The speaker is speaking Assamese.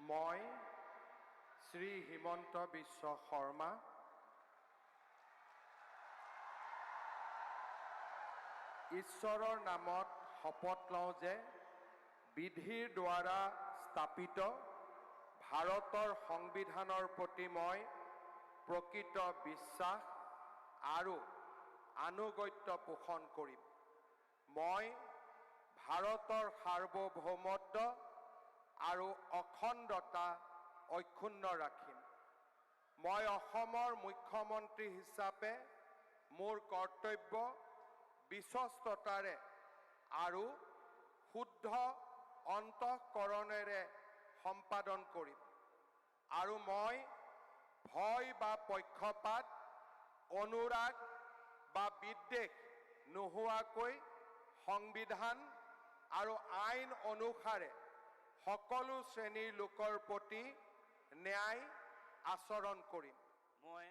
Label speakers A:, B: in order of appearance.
A: মই শ্ৰী হিমন্ত বিশ্ব শৰ্মা ঈশ্বৰৰ নামত শপত লওঁ যে বিধিৰ দ্বাৰা স্থাপিত ভাৰতৰ সংবিধানৰ প্ৰতি মই প্ৰকৃত বিশ্বাস আৰু আনুগত্য পোষণ কৰিম। মই ভাৰতৰ সাৰ্বভৌমত্ব আৰু অখণ্ডতা অক্ষুণ্ণ ৰাখিম। মই অসমৰ মুখ্যমন্ত্ৰী হিচাপে মোৰ কৰ্তব্য বিশ্বস্ততাৰে আৰু শুদ্ধ অন্তঃকৰণেৰে সম্পাদন কৰিম আৰু মই ভয় বা পক্ষপাত, অনুৰাগ বা বিদ্বেষ নোহোৱাকৈ সংবিধান আৰু আইন অনুসাৰে সকলো শ্ৰেণীৰ লোকৰ প্ৰতি ন্যায় আচৰণ কৰিম।
B: মই